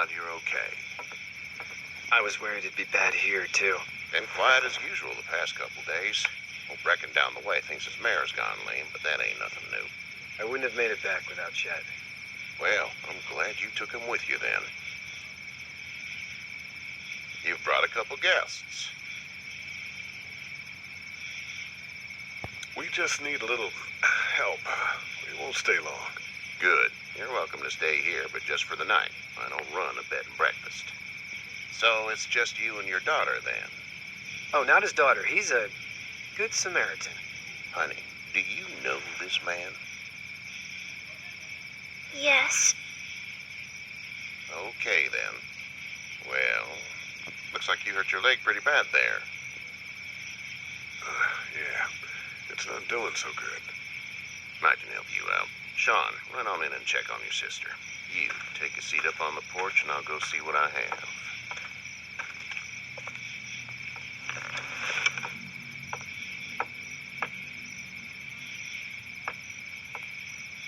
out you're okay. I was worried it'd be bad here, too. Been quiet as usual the past couple days. Well, Brecken down the way thinks his mare's gone lame, but that ain't nothing new. I wouldn't have made it back without Chet. Well, I'm glad you took him with you then. You've brought a couple guests. We just need a little help. We won't stay long. Good. You're welcome to stay here, but just for the night. I don't run a bed and breakfast. So it's just you and your daughter then? Oh, not his daughter. He's a good Samaritan. Honey, do you know this man? Yes. Okay then. Well, looks like you hurt your leg pretty bad there. Yeah, it's not doing so good. I can help you out. Sean, run on in and check on your sister. You, take a seat up on the porch and I'll go see what I have.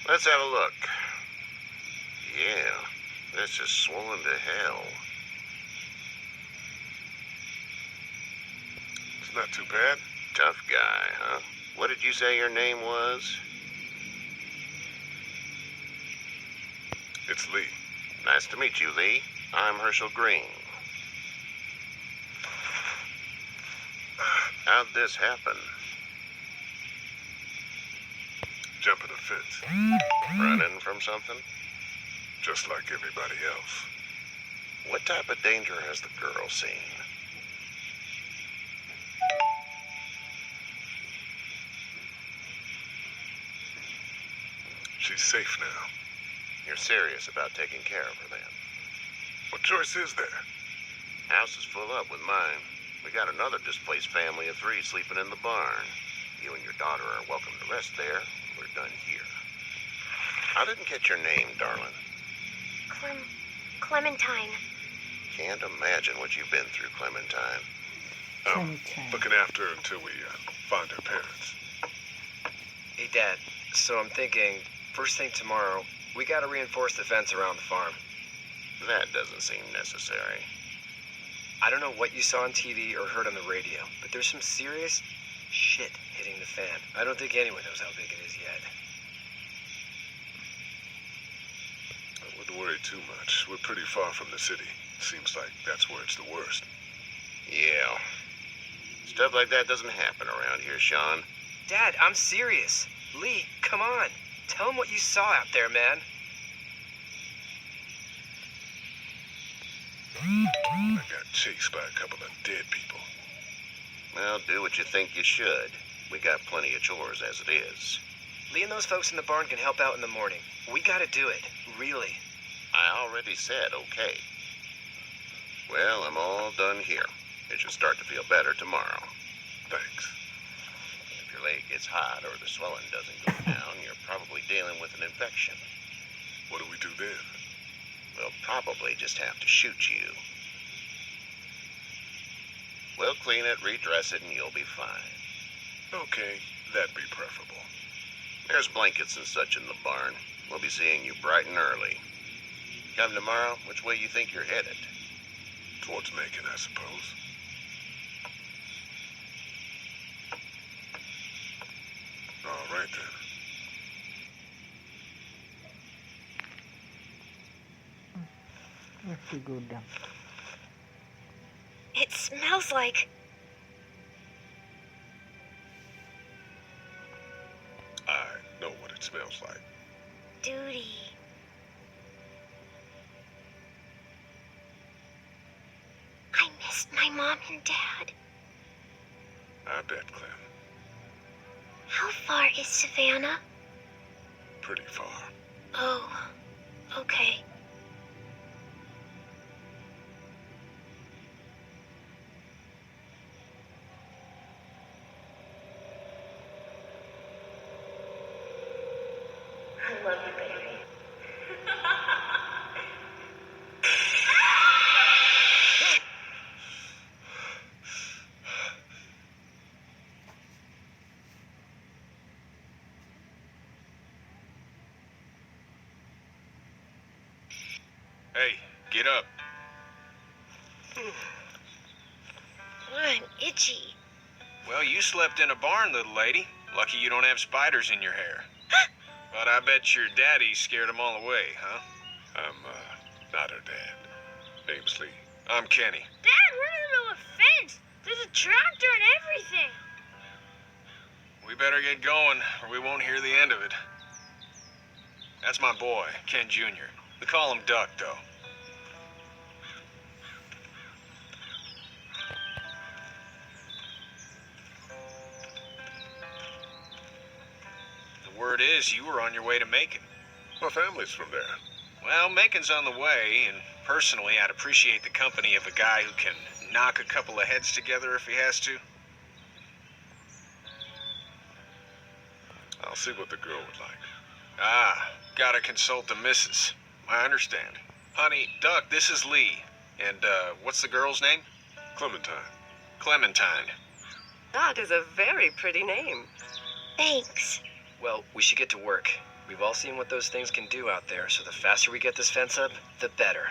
Let's have a look. Yeah, this is swollen to hell. It's not too bad. Tough guy, huh? What did you say your name was? It's Lee. Nice to meet you, Lee. I'm Herschel Green. How'd this happen? Jumping a fence. Running from something? Just like everybody else. What type of danger has the girl seen? She's safe now. You're serious about taking care of her then? What choice is there? House is full up with mine. We got another displaced family of 3 sleeping in the barn. You and your daughter are welcome to rest there. We're done here. I didn't get your name, darling. Clementine. Can't imagine what you've been through, Clementine. Looking after her until we find her parents. Hey, Dad. So I'm thinking, first thing tomorrow, we gotta reinforce the fence around the farm. That doesn't seem necessary. I don't know what you saw on TV or heard on the radio, but there's some serious shit hitting the fan. I don't think anyone knows how big it is yet. I wouldn't worry too much. We're pretty far from the city. Seems like that's where it's the worst. Yeah. Stuff like that doesn't happen around here, Sean. Dad, I'm serious. Lee, come on. Tell him what you saw out there, man. I got chased by a couple of dead people. Well, do what you think you should. We got plenty of chores as it is. Lee and those folks in the barn can help out in the morning. We gotta do it. Really. I already said okay. Well, I'm all done here. It should start to feel better tomorrow. Thanks. If your leg gets hot or the swelling doesn't go down, you're probably dealing with an infection. What do we do then? We'll probably just have to shoot you. We'll clean it, redress it, and you'll be fine. Okay, that'd be preferable. There's blankets and such in the barn. We'll be seeing you bright and early. Come tomorrow, which way you think you're headed? Towards Macon, I suppose. All right, then. Let's go down. It smells like... I know what it smells like. duty. I missed my mom and dad. I bet, Clem. How far is Savannah? Pretty far. Oh, okay. I love you, baby. Hey, Get up. I'm itchy. Well, you slept in a barn, little lady. Lucky you don't have spiders in your hair. But I bet your daddy scared them all away, huh? I'm, not her dad. Name's Lee. I'm Kenny. Dad, we're in the middle of a fence. There's a tractor and everything. We better get going, or we won't hear the end of it. That's my boy, Ken Jr. We call him Duck, though. The word is you were on your way to Macon. My family's from there. Well, Macon's on the way, and personally, I'd appreciate the company of a guy who can knock a couple of heads together if he has to. I'll see what the girl would like. Ah, gotta consult the missus. I understand. Honey, Duck, this is Lee. And, what's the girl's name? Clementine. Clementine. That is a very pretty name. Thanks. Well, we should get to work. We've all seen what those things can do out there, so the faster we get this fence up, the better.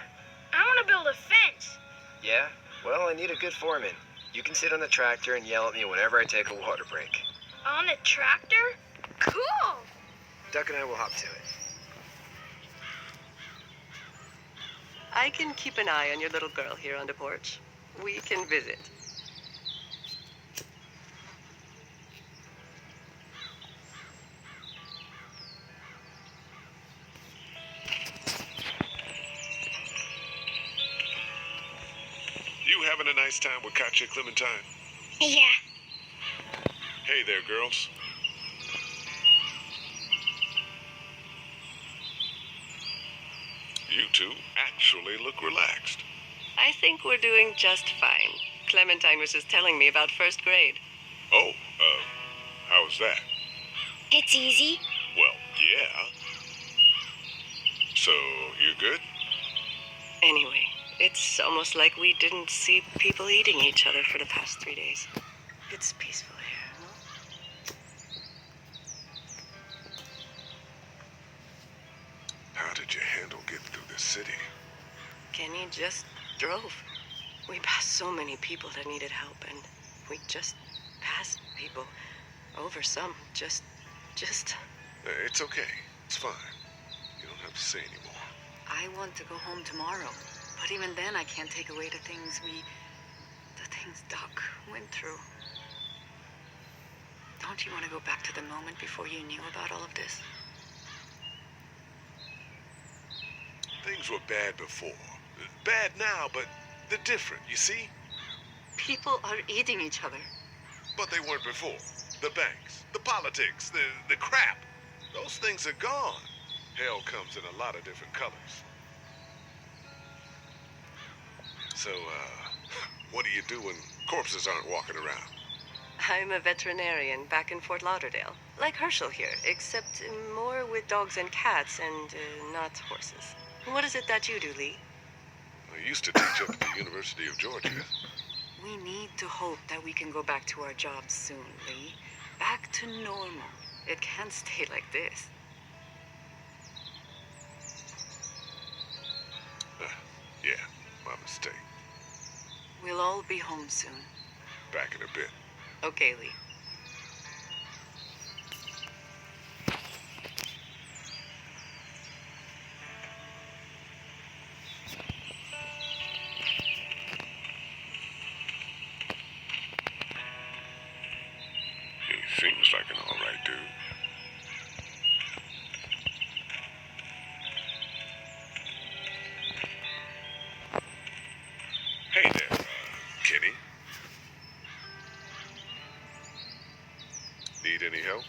I want to build a fence. Yeah? Well, I need a good foreman. You can sit on the tractor and yell at me whenever I take a water break. On the tractor? Cool. Duck and I will hop to it. I can keep an eye on your little girl here on the porch. We can visit. You having a nice time with Katya, Clementine? Yeah. Hey there, girls. You two actually look relaxed. I think we're doing just fine. Clementine was just telling me about first grade. Oh, how was that? It's easy. Well, yeah. So, you're good? Anyway, it's almost like we didn't see people eating each other for the past 3 days. It's peaceful here, no? How did you handle getting through the city? Kenny just drove. We passed so many people that needed help, and we just passed people. Over some. Just... It's okay. It's fine. You don't have to say anymore. I want to go home tomorrow. But even then, I can't take away the things Doc went through. Don't you want to go back to the moment before you knew about all of this? Things were bad before. Bad now, but they're different, you see? People are eating each other. But they weren't before. The banks, the politics, the crap. Those things are gone. Hell comes in a lot of different colors. So, what do you do when corpses aren't walking around? I'm a veterinarian back in Fort Lauderdale. Like Herschel here, except more with dogs and cats and not horses. What is it that you do, Lee? I used to teach up at the University of Georgia. We need to hope that we can go back to our jobs soon, Lee. Back to normal. It can't stay like this. Yeah, my mistake. We'll all be home soon. Back in a bit. Okay, Lee. He seems like an all right dude. Hey there, Kenny. Need any help?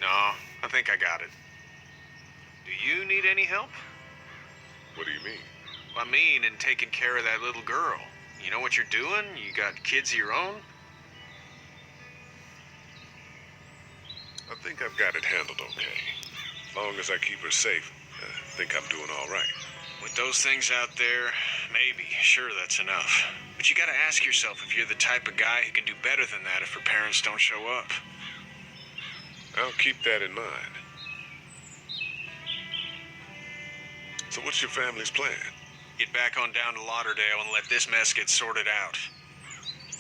No, I think I got it. Do you need any help? What do you mean? I mean, in taking care of that little girl. You know what you're doing? You got kids of your own? I think I've got it handled okay. As long as I keep her safe, I think I'm doing all right. With those things out there, maybe. Sure, that's enough. But you gotta ask yourself if you're the type of guy who can do better than that if her parents don't show up. I'll keep that in mind. So what's your family's plan? Get back on down to Lauderdale and let this mess get sorted out.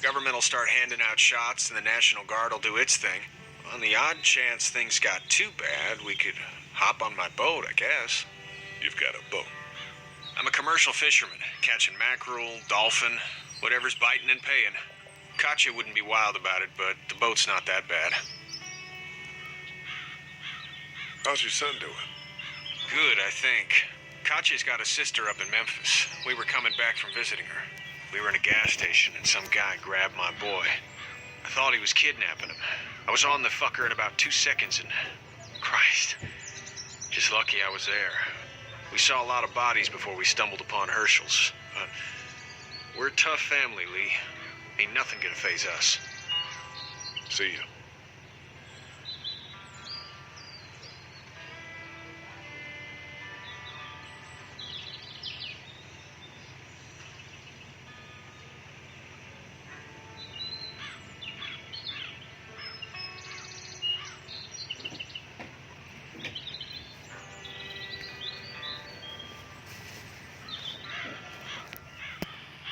Government will start handing out shots and the National Guard will do its thing. On the odd chance things got too bad, we could hop on my boat, I guess. You've got a boat. I'm a commercial fisherman, catching mackerel, dolphin, whatever's biting and paying. Katya wouldn't be wild about it, but the boat's not that bad. How's your son doing? Good, I think. Katya's got a sister up in Memphis. We were coming back from visiting her. We were in a gas station and some guy grabbed my boy. I thought he was kidnapping him. I was on the fucker in about 2 seconds and... Christ. Just lucky I was there. We saw a lot of bodies before we stumbled upon Herschel's. But we're a tough family, Lee. Ain't nothing gonna faze us. See you.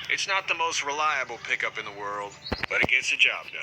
It's not the most reliable pickup in the world, but it gets the job done.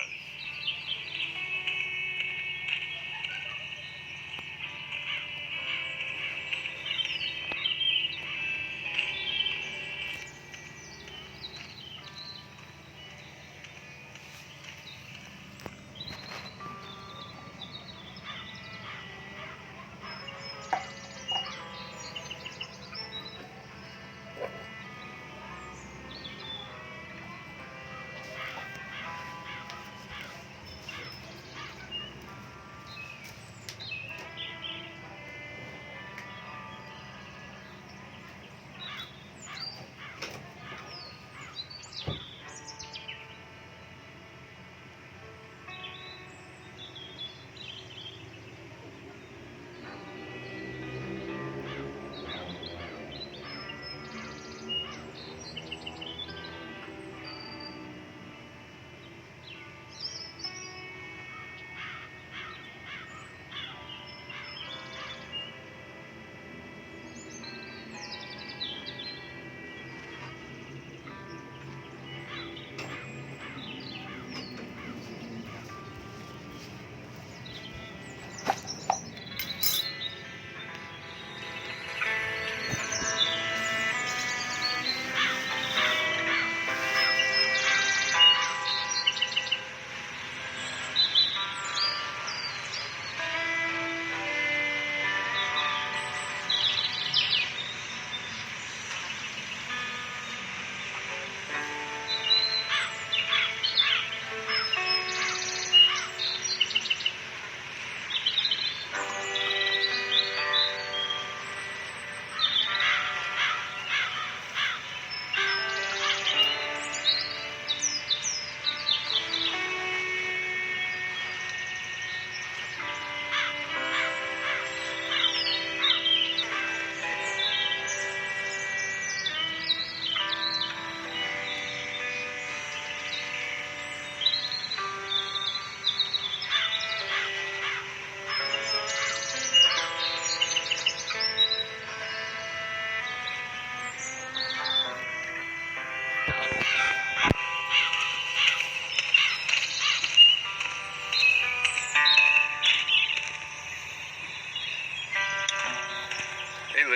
Hey, Lee.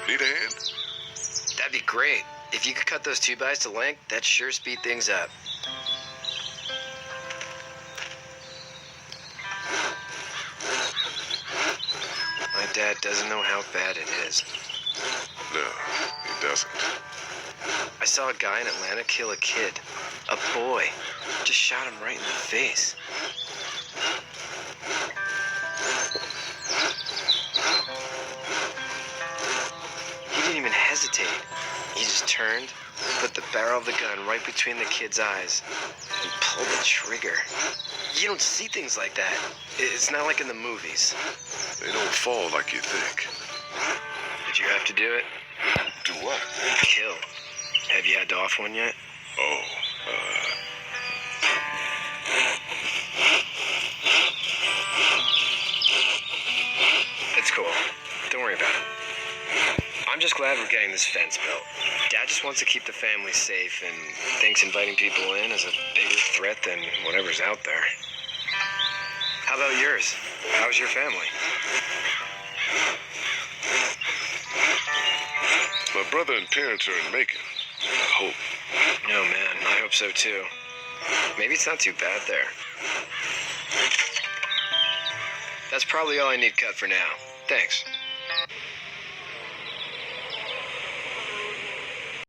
Need a hand? That'd be great. If you could cut those 2x to length, that'd sure speed things up. My dad doesn't know how bad it is. No, he doesn't. I saw a guy in Atlanta kill a kid. A boy. Just shot him right in the face. He didn't even hesitate. He just turned, put the barrel of the gun right between the kid's eyes, and pulled the trigger. You don't see things like that. It's not like in the movies. They don't fall like you think. Did you have to do it? Do what? Kill. Have you had to off one yet? Oh, It's cool. Don't worry about it. this fence built. Dad just wants to keep the family safe and thinks inviting people in is a bigger threat than whatever's out there. How about yours? How's your family? My brother and parents are in Macon. I hope. Oh man, I hope so too. Maybe it's not too bad there. That's probably all I need cut for now. Thanks.